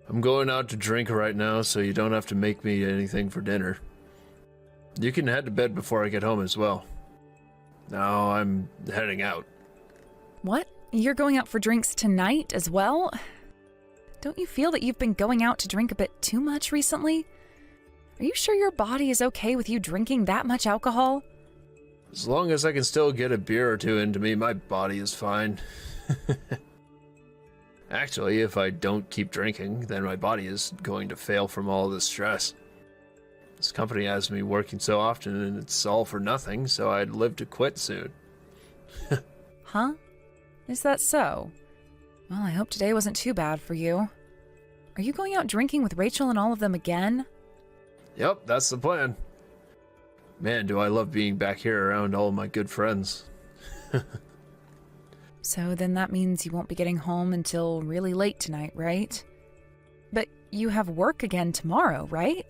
I'm going out to drink right now, so you don't have to make me anything for dinner. You can head to bed before I get home as well. No, I'm heading out. What? You're going out for drinks tonight as well? Don't you feel that you've been going out to drink a bit too much recently? Are you sure your body is okay with you drinking that much alcohol? As long as I can still get a beer or two into me, my body is fine. Actually, if I don't keep drinking, then my body is going to fail from all the stress. This company has me working so often and it's all for nothing, so I'd live to quit soon. Huh? Is that so? Well, I hope today wasn't too bad for you. Are you going out drinking with Rachel and all of them again? Yep, that's the plan. Man, do I love being back here around all my good friends. So then that means you won't be getting home until really late tonight, right? But you have work again tomorrow, right?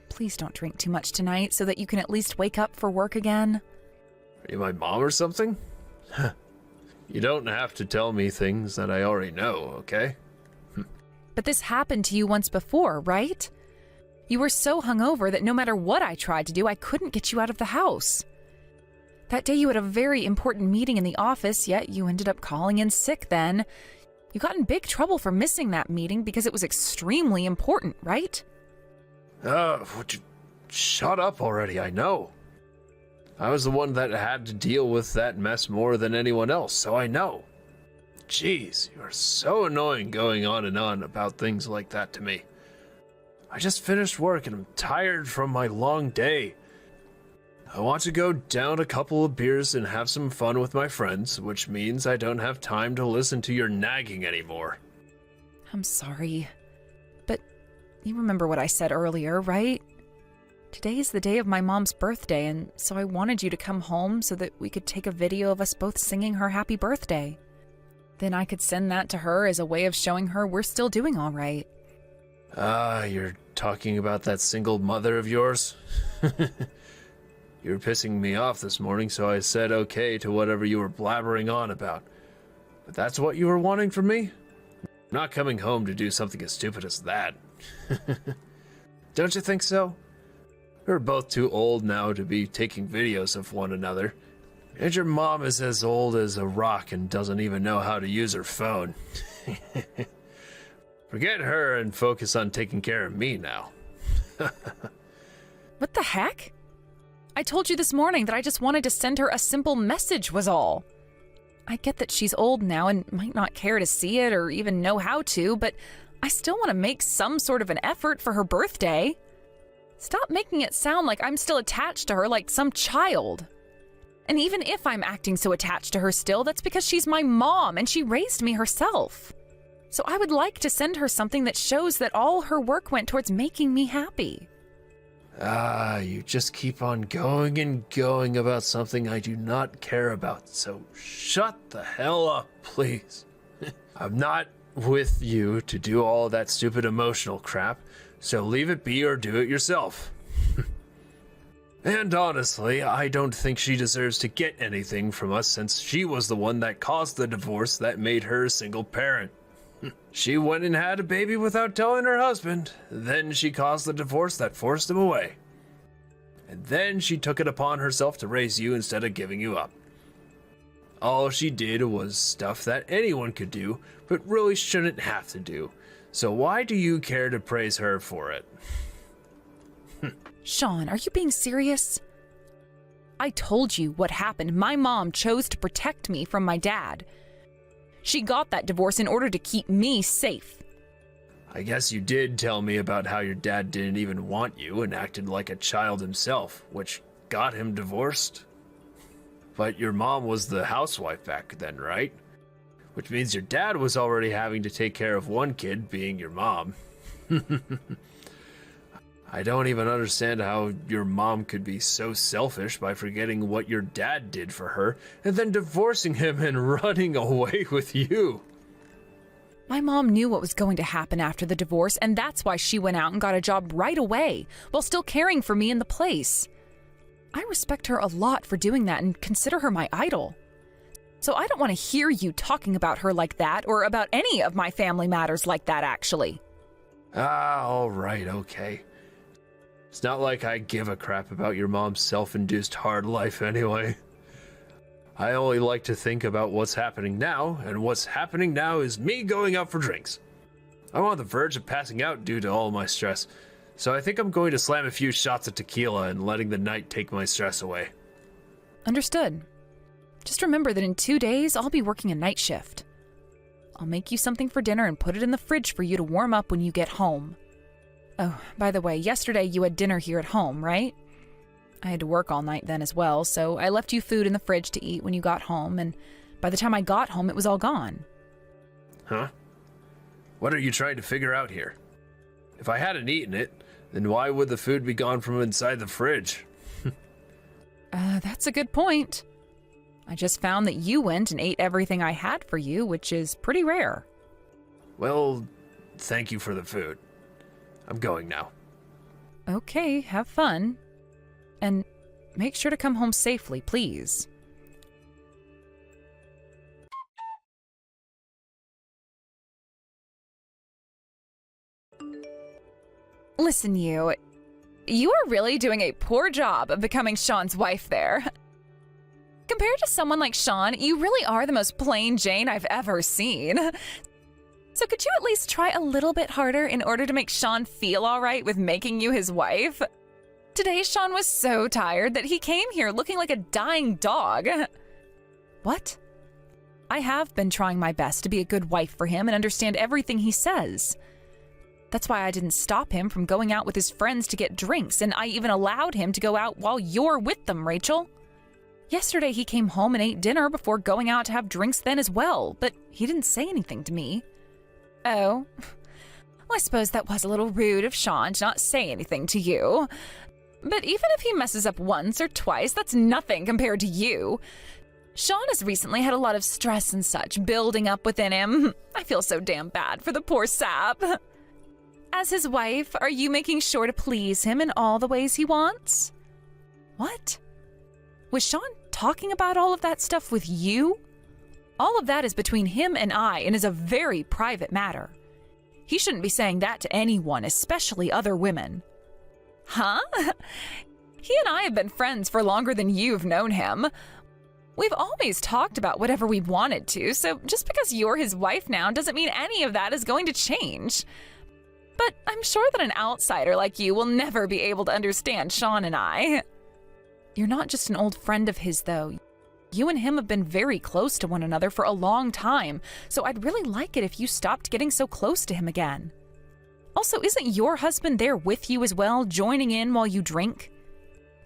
Please don't drink too much tonight so that you can at least wake up for work again. Are you my mom or something? You don't have to tell me things that I already know, okay? But this happened to you once before, right? You were so hungover that no matter what I tried to do, I couldn't get you out of the house. That day you had a very important meeting in the office, yet you ended up calling in sick then. You got in big trouble for missing that meeting because it was extremely important, right? Would you shut up already, I know. I was the one that had to deal with that mess more than anyone else, so I know. Jeez, you are so annoying going on and on about things like that to me. I just finished work and I'm tired from my long day. I want to go down a couple of beers and have some fun with my friends, which means I don't have time to listen to your nagging anymore. I'm sorry. But you remember what I said earlier, right? Today is the day of my mom's birthday, and so I wanted you to come home so that we could take a video of us both singing her happy birthday. Then I could send that to her as a way of showing her we're still doing all right. You're talking about that single mother of yours? You were pissing me off this morning, so I said okay to whatever you were blabbering on about. But that's what you were wanting from me? I'm not coming home to do something as stupid as that. Don't you think so? We're both too old now to be taking videos of one another. And your mom is as old as a rock and doesn't even know how to use her phone. Forget her and focus on taking care of me now. What the heck? I told you this morning that I just wanted to send her a simple message was all. I get that she's old now and might not care to see it or even know how to, but I still want to make some sort of an effort for her birthday. Stop making it sound like I'm still attached to her like some child. And even if I'm acting so attached to her still, that's because she's my mom and she raised me herself. So I would like to send her something that shows that all her work went towards making me happy. You just keep on going and going about something I do not care about, so shut the hell up, please. I'm not with you to do all that stupid emotional crap, so leave it be or do it yourself. And honestly, I don't think she deserves to get anything from us since she was the one that caused the divorce that made her a single parent. She went and had a baby without telling her husband. Then she caused the divorce that forced him away. And then she took it upon herself to raise you instead of giving you up. All she did was stuff that anyone could do, but really shouldn't have to do. So why do you care to praise her for it? Sean, are you being serious? I told you what happened. My mom chose to protect me from my dad. She got that divorce in order to keep me safe. I guess you did tell me about how your dad didn't even want you and acted like a child himself, which got him divorced. But your mom was the housewife back then, right? Which means your dad was already having to take care of one kid, being your mom. I don't even understand how your mom could be so selfish by forgetting what your dad did for her and then divorcing him and running away with you. My mom knew what was going to happen after the divorce, and that's why she went out and got a job right away, while still caring for me in the place. I respect her a lot for doing that and consider her my idol. So I don't want to hear you talking about her like that or about any of my family matters like that, actually. All right, okay. It's not like I give a crap about your mom's self-induced hard life anyway. I only like to think about what's happening now, and what's happening now is me going out for drinks. I'm on the verge of passing out due to all my stress, so I think I'm going to slam a few shots of tequila and letting the night take my stress away. Understood. Just remember that in 2 days, I'll be working a night shift. I'll make you something for dinner and put it in the fridge for you to warm up when you get home. Oh, by the way, yesterday you had dinner here at home, right? I had to work all night then as well, so I left you food in the fridge to eat when you got home, and by the time I got home, it was all gone. Huh? What are you trying to figure out here? If I hadn't eaten it, then why would the food be gone from inside the fridge? That's a good point. I just found that you went and ate everything I had for you, which is pretty rare. Well, thank you for the food. I'm going now. Okay, have fun. And make sure to come home safely, please. Listen, you are really doing a poor job of becoming Sean's wife there. Compared to someone like Sean, you really are the most plain Jane I've ever seen. So could you at least try a little bit harder in order to make Sean feel all right with making you his wife? Today, Sean was so tired that he came here looking like a dying dog. What? I have been trying my best to be a good wife for him and understand everything he says. That's why I didn't stop him from going out with his friends to get drinks, and I even allowed him to go out while you're with them, Rachel. Yesterday, he came home and ate dinner before going out to have drinks then as well, but he didn't say anything to me. Oh, well, I suppose that was a little rude of Sean to not say anything to you. But even if he messes up once or twice, that's nothing compared to you. Sean has recently had a lot of stress and such building up within him. I feel so damn bad for the poor sap. As his wife, are you making sure to please him in all the ways he wants? What? Was Sean talking about all of that stuff with you? All of that is between him and I and is a very private matter. He shouldn't be saying that to anyone, especially other women. Huh? He and I have been friends for longer than you've known him. We've always talked about whatever we wanted to, so just because you're his wife now doesn't mean any of that is going to change. But I'm sure that an outsider like you will never be able to understand Sean and I. You're not just an old friend of his, though. You and him have been very close to one another for a long time, so I'd really like it if you stopped getting so close to him again. Also, isn't your husband there with you as well, joining in while you drink?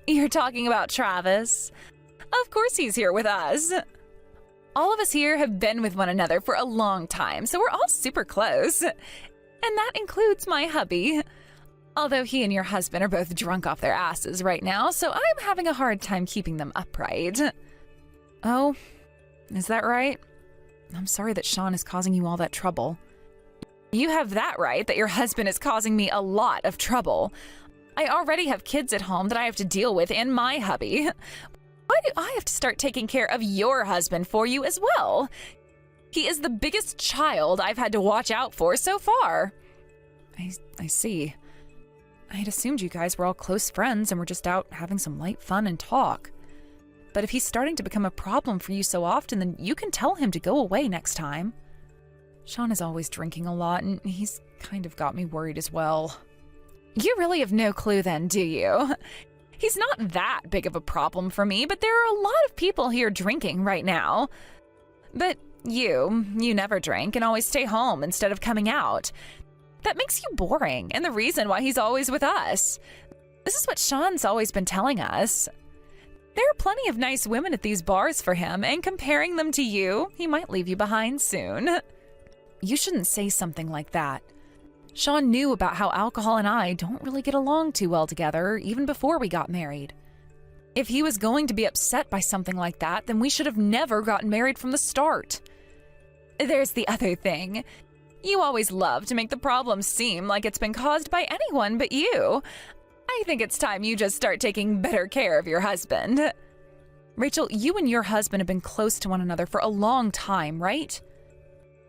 You're talking about Travis? Of course he's here with us. All of us here have been with one another for a long time, so we're all super close. And that includes my hubby. Although he and your husband are both drunk off their asses right now, so I'm having a hard time keeping them upright. Oh, is that right? I'm sorry that Sean is causing you all that trouble. You have that right, that your husband is causing me a lot of trouble. I already have kids at home that I have to deal with and my hubby. Why do I have to start taking care of your husband for you as well? He is the biggest child I've had to watch out for so far. I see. I had assumed you guys were all close friends and were just out having some light fun and talk. But if he's starting to become a problem for you so often, then you can tell him to go away next time. Sean is always drinking a lot, and he's kind of got me worried as well. You really have no clue then, do you? He's not that big of a problem for me, but there are a lot of people here drinking right now. But you never drink and always stay home instead of coming out. That makes you boring, and the reason why he's always with us. This is what Sean's always been telling us. There are plenty of nice women at these bars for him, and comparing them to you, he might leave you behind soon. You shouldn't say something like that. Sean knew about how alcohol and I don't really get along too well together, even before we got married. If he was going to be upset by something like that, then we should have never gotten married from the start. There's the other thing. You always love to make the problem seem like it's been caused by anyone but you. I think it's time you just start taking better care of your husband. Rachel, you and your husband have been close to one another for a long time, right?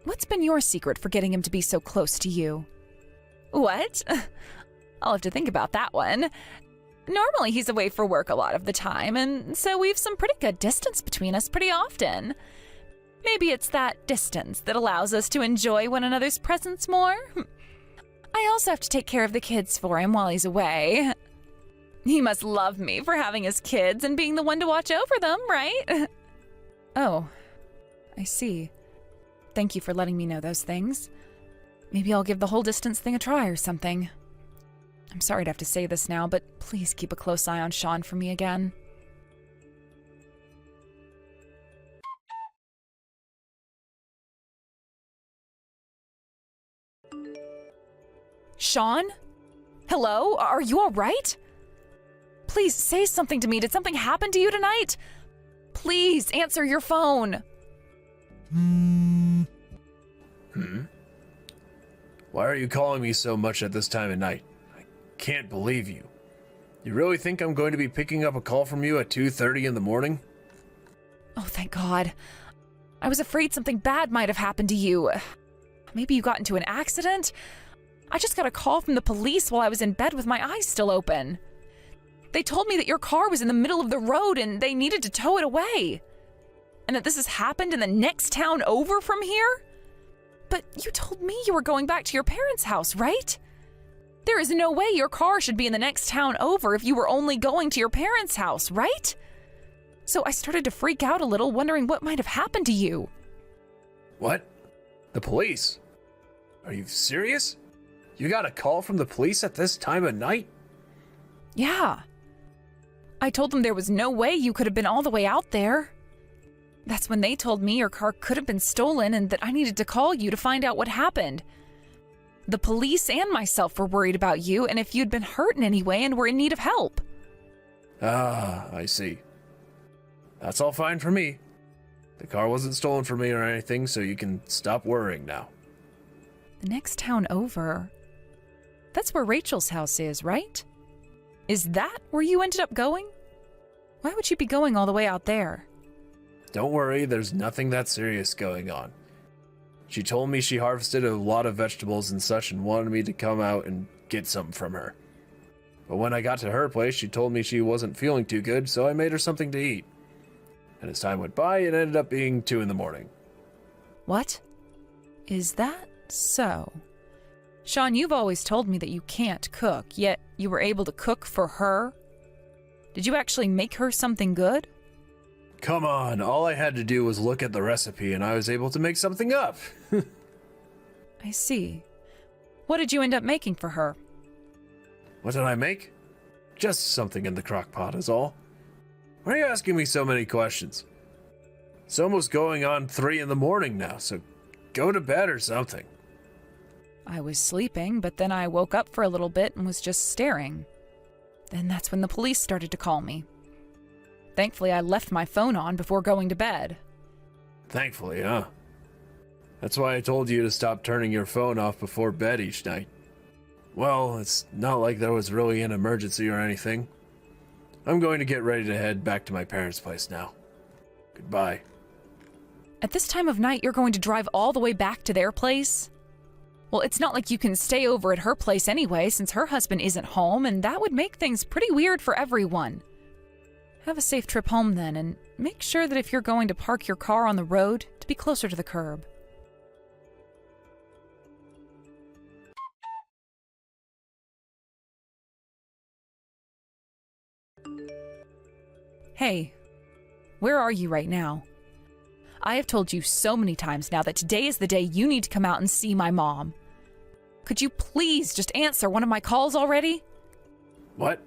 What's been your secret for getting him to be so close to you? What? I'll have to think about that one. Normally he's away for work a lot of the time, and so we've some pretty good distance between us pretty often. Maybe it's that distance that allows us to enjoy one another's presence more. I also have to take care of the kids for him while he's away. He must love me for having his kids and being the one to watch over them, right? Oh, I see. Thank you for letting me know those things. Maybe I'll give the whole distance thing a try or something. I'm sorry to have to say this now, but please keep a close eye on Sean for me again. Sean? Hello? Are you all right? Please say something to me. Did something happen to you tonight? Please answer your phone. Why are you calling me so much at this time of night? I can't believe you. You really think I'm going to be picking up a call from you at 2:30 in the morning? Oh, thank God. I was afraid something bad might have happened to you. Maybe you got into an accident? I just got a call from the police while I was in bed with my eyes still open. They told me that your car was in the middle of the road and they needed to tow it away. And that this has happened in the next town over from here? But you told me you were going back to your parents' house, right? There is no way your car should be in the next town over if you were only going to your parents' house, right? So I started to freak out a little, wondering what might have happened to you. What? The police? Are you serious? You got a call from the police at this time of night? Yeah. I told them there was no way you could have been all the way out there. That's when they told me your car could have been stolen and that I needed to call you to find out what happened. The police and myself were worried about you and if you'd been hurt in any way and were in need of help. Ah, I see. That's all fine for me. The car wasn't stolen from me or anything, so you can stop worrying now. The next town over? That's where Rachel's house is, right? Is that where you ended up going? Why would you be going all the way out there? Don't worry, there's nothing that serious going on. She told me she harvested a lot of vegetables and such and wanted me to come out and get some from her. But when I got to her place, she told me she wasn't feeling too good, so I made her something to eat. And as time went by, it ended up being 2 in the morning. What? Is that so? Sean, you've always told me that you can't cook, yet you were able to cook for her? Did you actually make her something good? Come on, all I had to do was look at the recipe and I was able to make something up. I see. What did you end up making for her? What did I make? Just something in the crock pot is all. Why are you asking me so many questions? It's almost going on 3 in the morning now, so go to bed or something. I was sleeping, but then I woke up for a little bit and was just staring. Then that's when the police started to call me. Thankfully, I left my phone on before going to bed. Thankfully, huh? That's why I told you to stop turning your phone off before bed each night. Well, it's not like there was really an emergency or anything. I'm going to get ready to head back to my parents' place now. Goodbye. At this time of night, you're going to drive all the way back to their place? Well, it's not like you can stay over at her place anyway, since her husband isn't home, and that would make things pretty weird for everyone. Have a safe trip home then, and make sure that if you're going to park your car on the road, to be closer to the curb. Hey, where are you right now? I have told you so many times now that today is the day you need to come out and see my mom. Could you please just answer one of my calls already? What?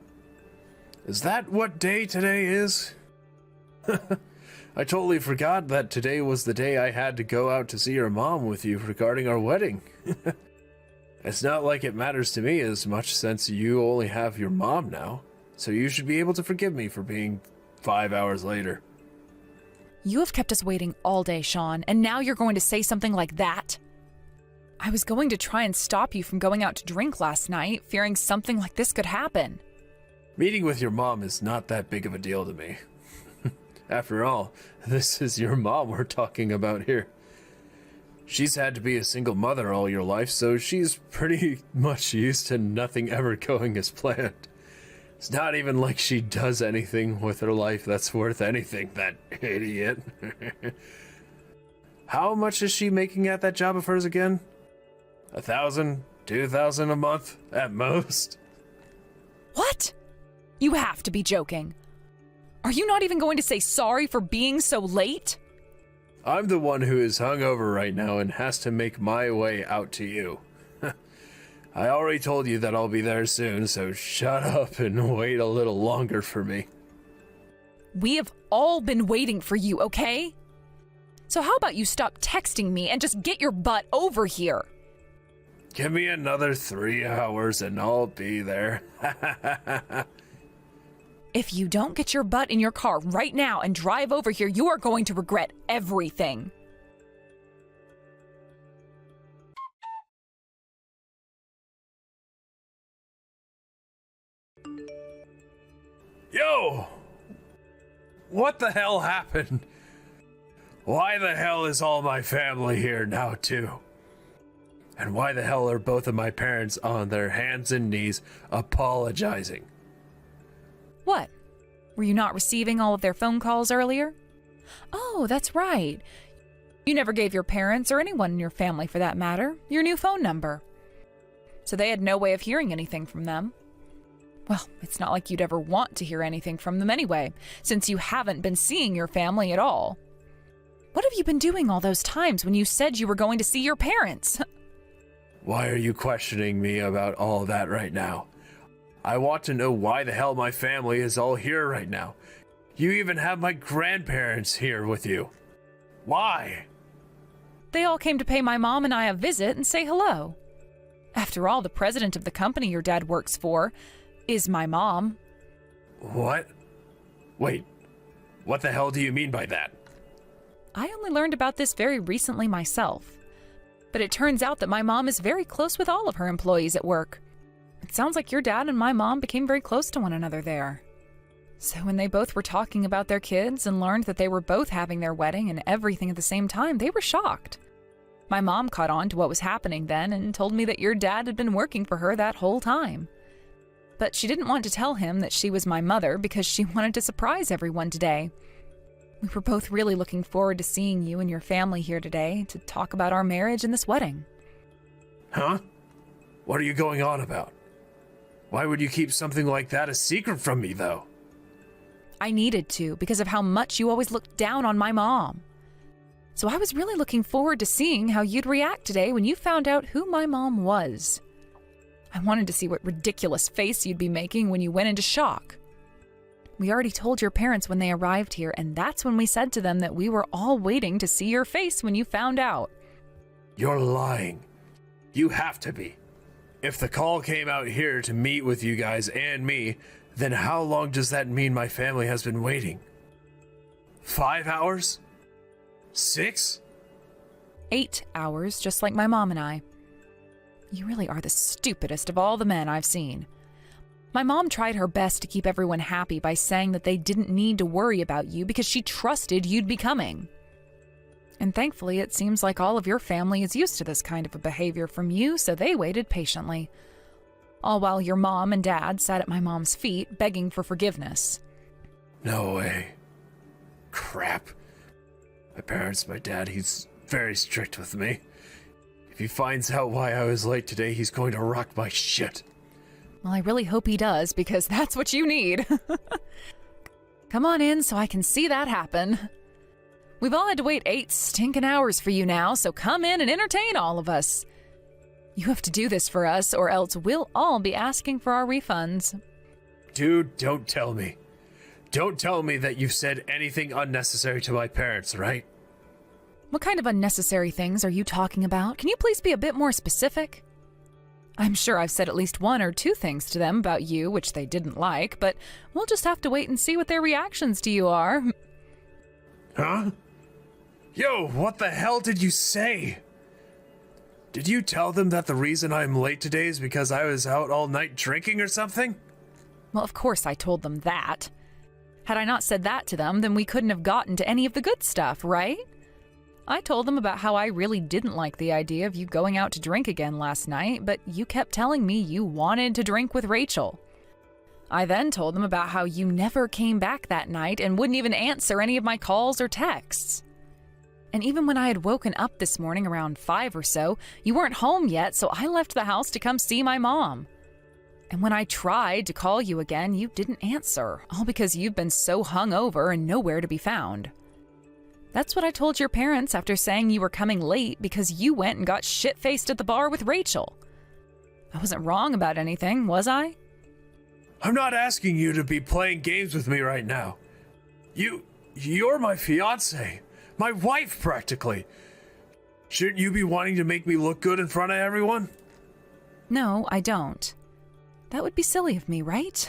Is that what day today is? I totally forgot that today was the day I had to go out to see your mom with you regarding our wedding. It's not like it matters to me as much since you only have your mom now, so you should be able to forgive me for being 5 hours later. You have kept us waiting all day, Sean, and now you're going to say something like that? I was going to try and stop you from going out to drink last night, fearing something like this could happen. Meeting with your mom is not that big of a deal to me. After all, this is your mom we're talking about here. She's had to be a single mother all your life, so she's pretty much used to nothing ever going as planned. It's not even like she does anything with her life that's worth anything, that idiot. How much is she making at that job of hers again? 1,000, 2,000 a month at most? What? You have to be joking. Are you not even going to say sorry for being so late? I'm the one who is hungover right now and has to make my way out to you. I already told you that I'll be there soon, so shut up and wait a little longer for me. We have all been waiting for you, okay? So how about you stop texting me and just get your butt over here? Give me another 3 hours and I'll be there. If you don't get your butt in your car right now and drive over here, you are going to regret everything. Yo! What the hell happened? Why the hell is all my family here now, too? And why the hell are both of my parents on their hands and knees apologizing? What? Were you not receiving all of their phone calls earlier? Oh, that's right. You never gave your parents, or anyone in your family for that matter, your new phone number. So they had no way of hearing anything from them. Well, it's not like you'd ever want to hear anything from them anyway, since you haven't been seeing your family at all. What have you been doing all those times when you said you were going to see your parents? Why are you questioning me about all that right now? I want to know why the hell my family is all here right now. You even have my grandparents here with you. Why? They all came to pay my mom and I a visit and say hello. After all, the president of the company your dad works for is my mom. What? Wait, what the hell do you mean by that? I only learned about this very recently myself. But it turns out that my mom is very close with all of her employees at work. It sounds like your dad and my mom became very close to one another there. So when they both were talking about their kids and learned that they were both having their wedding and everything at the same time, they were shocked. My mom caught on to what was happening then and told me that your dad had been working for her that whole time. But she didn't want to tell him that she was my mother because she wanted to surprise everyone today. We were both really looking forward to seeing you and your family here today to talk about our marriage and this wedding. Huh? What are you going on about? Why would you keep something like that a secret from me, though? I needed to because of how much you always looked down on my mom. So I was really looking forward to seeing how you'd react today when you found out who my mom was. I wanted to see what ridiculous face you'd be making when you went into shock. We already told your parents when they arrived here, and that's when we said to them that we were all waiting to see your face when you found out. You're lying. You have to be. If the call came out here to meet with you guys and me, then how long does that mean my family has been waiting? 5 hours? 6? 8 hours, just like my mom and I. You really are the stupidest of all the men I've seen. My mom tried her best to keep everyone happy by saying that they didn't need to worry about you because she trusted you'd be coming. And thankfully, it seems like all of your family is used to this kind of a behavior from you, so they waited patiently. All while your mom and dad sat at my mom's feet, begging for forgiveness. No way. Crap. My dad, he's very strict with me. If he finds out why I was late today, he's going to rock my shit. Well, I really hope he does, because that's what you need. Come on in so I can see that happen. We've all had to wait 8 stinking hours for you now, so come in and entertain all of us. You have to do this for us, or else we'll all be asking for our refunds. Dude, don't tell me. Don't tell me that you've said anything unnecessary to my parents, right? What kind of unnecessary things are you talking about? Can you please be a bit more specific? I'm sure I've said at least 1 or 2 things to them about you, which they didn't like, but we'll just have to wait and see what their reactions to you are. Huh? Yo, what the hell did you say? Did you tell them that the reason I'm late today is because I was out all night drinking or something? Well, of course I told them that. Had I not said that to them, then we couldn't have gotten to any of the good stuff, right? I told them about how I really didn't like the idea of you going out to drink again last night, but you kept telling me you wanted to drink with Rachel. I then told them about how you never came back that night and wouldn't even answer any of my calls or texts. And even when I had woken up this morning around 5 or so, you weren't home yet, so I left the house to come see my mom. And when I tried to call you again, you didn't answer, all because you've been so hungover and nowhere to be found. That's what I told your parents after saying you were coming late because you went and got shit-faced at the bar with Rachel. I wasn't wrong about anything, was I? I'm not asking you to be playing games with me right now. You're my fiancé. My wife, practically. Shouldn't you be wanting to make me look good in front of everyone? No, I don't. That would be silly of me, right?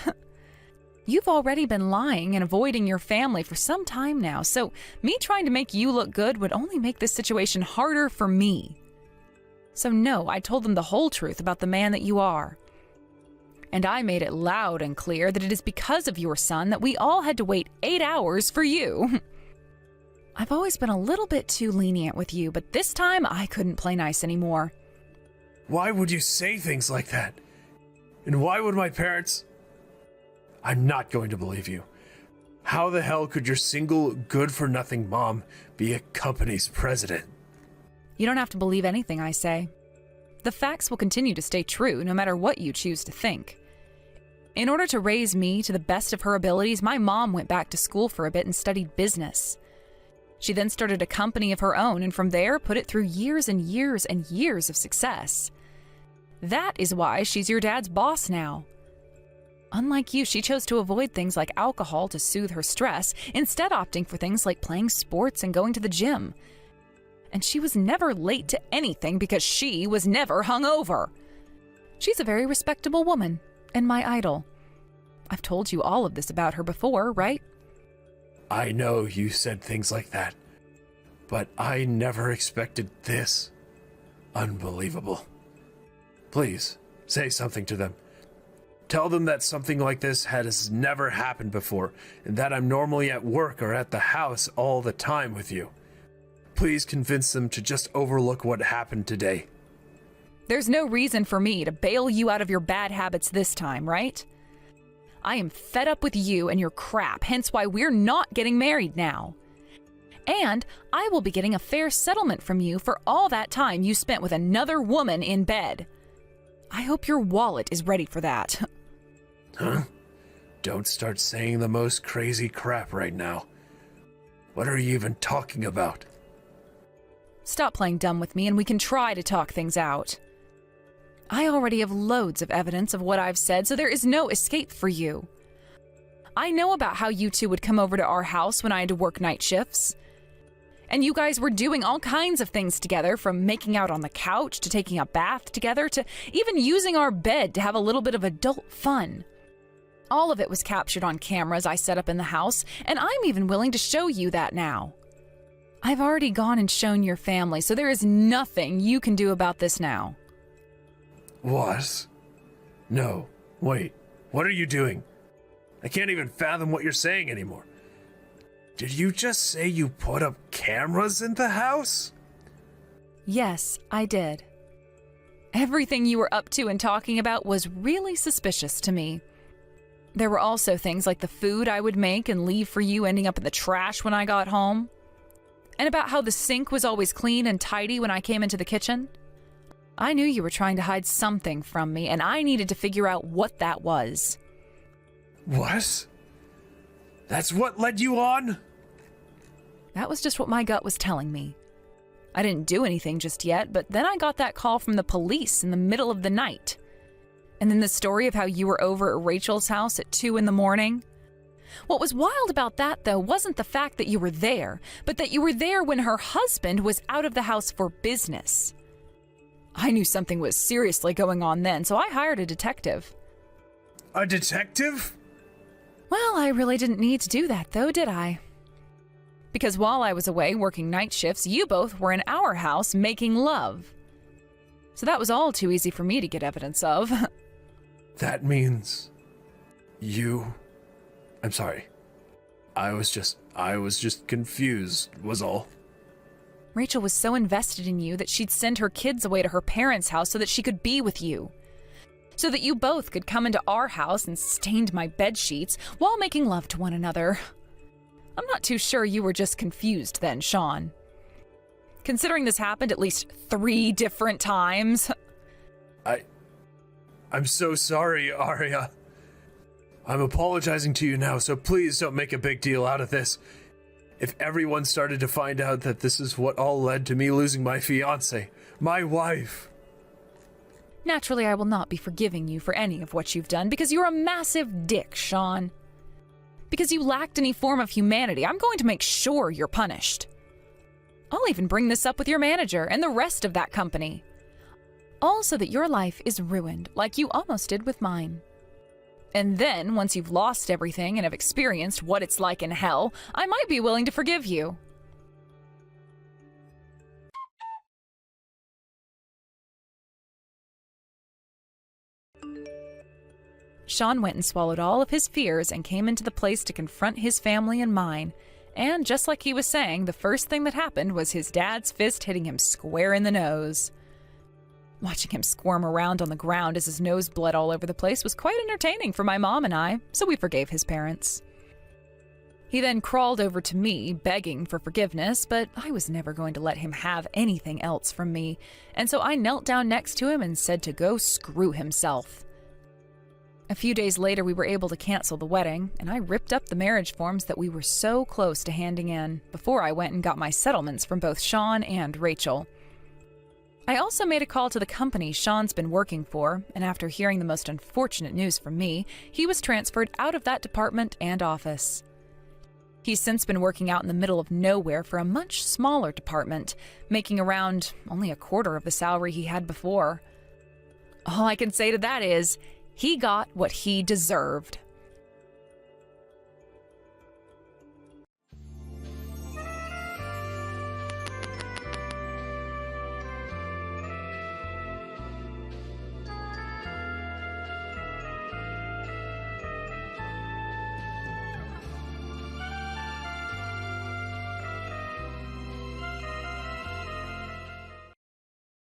You've already been lying and avoiding your family for some time now, so me trying to make you look good would only make this situation harder for me. So no, I told them the whole truth about the man that you are. And I made it loud and clear that it is because of your son that we all had to wait 8 hours for you. I've always been a little bit too lenient with you, but this time I couldn't play nice anymore. Why would you say things like that? And why would my parents... I'm not going to believe you. How the hell could your single, good-for-nothing mom be a company's president? You don't have to believe anything I say. The facts will continue to stay true no matter what you choose to think. In order to raise me to the best of her abilities, my mom went back to school for a bit and studied business. She then started a company of her own and from there put it through years and years and years of success. That is why she's your dad's boss now. Unlike you, she chose to avoid things like alcohol to soothe her stress, instead opting for things like playing sports and going to the gym. And she was never late to anything because she was never hungover. She's a very respectable woman and my idol. I've told you all of this about her before, right? I know you said things like that, but I never expected this. Unbelievable. Please, say something to them. Tell them that something like this has never happened before, and that I'm normally at work or at the house all the time with you. Please convince them to just overlook what happened today. There's no reason for me to bail you out of your bad habits this time, right? I am fed up with you and your crap, hence why we're not getting married now. And I will be getting a fair settlement from you for all that time you spent with another woman in bed. I hope your wallet is ready for that. Huh? Don't start saying the most crazy crap right now. What are you even talking about? Stop playing dumb with me and we can try to talk things out. I already have loads of evidence of what I've said, so there is no escape for you. I know about how you two would come over to our house when I had to work night shifts. And you guys were doing all kinds of things together, from making out on the couch to taking a bath together to even using our bed to have a little bit of adult fun. All of it was captured on cameras I set up in the house, and I'm even willing to show you that now. I've already gone and shown your family, so there is nothing you can do about this now. What? No, wait, what are you doing? I can't even fathom what you're saying anymore. Did you just say you put up cameras in the house? Yes, I did. Everything you were up to and talking about was really suspicious to me. There were also things like the food I would make and leave for you ending up in the trash when I got home. And about how the sink was always clean and tidy when I came into the kitchen. I knew you were trying to hide something from me, and I needed to figure out what that was. What? That's what led you on? That was just what my gut was telling me. I didn't do anything just yet, but then I got that call from the police in the middle of the night. And then the story of how you were over at Rachel's house at 2 a.m. What was wild about that, though, wasn't the fact that you were there, but that you were there when her husband was out of the house for business. I knew something was seriously going on then, so I hired a detective. A detective? Well, I really didn't need to do that, though, did I? Because while I was away working night shifts, you both were in our house making love. So that was all too easy for me to get evidence of. That means... I'm sorry. I was just confused, was all. Rachel was so invested in you that she'd send her kids away to her parents' house so that she could be with you. So that you both could come into our house and stain my bed sheets while making love to one another. I'm not too sure you were just confused then, Sean. Considering this happened at least 3 different times. I'm so sorry, Arya. I'm apologizing to you now, so please don't make a big deal out of this. If everyone started to find out that this is what all led to me losing my fiancé, my wife. Naturally, I will not be forgiving you for any of what you've done because you're a massive dick, Sean. Because you lacked any form of humanity, I'm going to make sure you're punished. I'll even bring this up with your manager and the rest of that company. All so that your life is ruined like you almost did with mine. And then, once you've lost everything and have experienced what it's like in hell, I might be willing to forgive you. Sean went and swallowed all of his fears and came into the place to confront his family and mine. And just like he was saying, the first thing that happened was his dad's fist hitting him square in the nose. Watching him squirm around on the ground as his nose bled all over the place was quite entertaining for my mom and I, so we forgave his parents. He then crawled over to me, begging for forgiveness, but I was never going to let him have anything else from me, and so I knelt down next to him and said to go screw himself. A few days later, we were able to cancel the wedding, and I ripped up the marriage forms that we were so close to handing in before I went and got my settlements from both Sean and Rachel. I also made a call to the company Sean's been working for, and after hearing the most unfortunate news from me, he was transferred out of that department and office. He's since been working out in the middle of nowhere for a much smaller department, making around only a quarter of the salary he had before. All I can say to that is, he got what he deserved.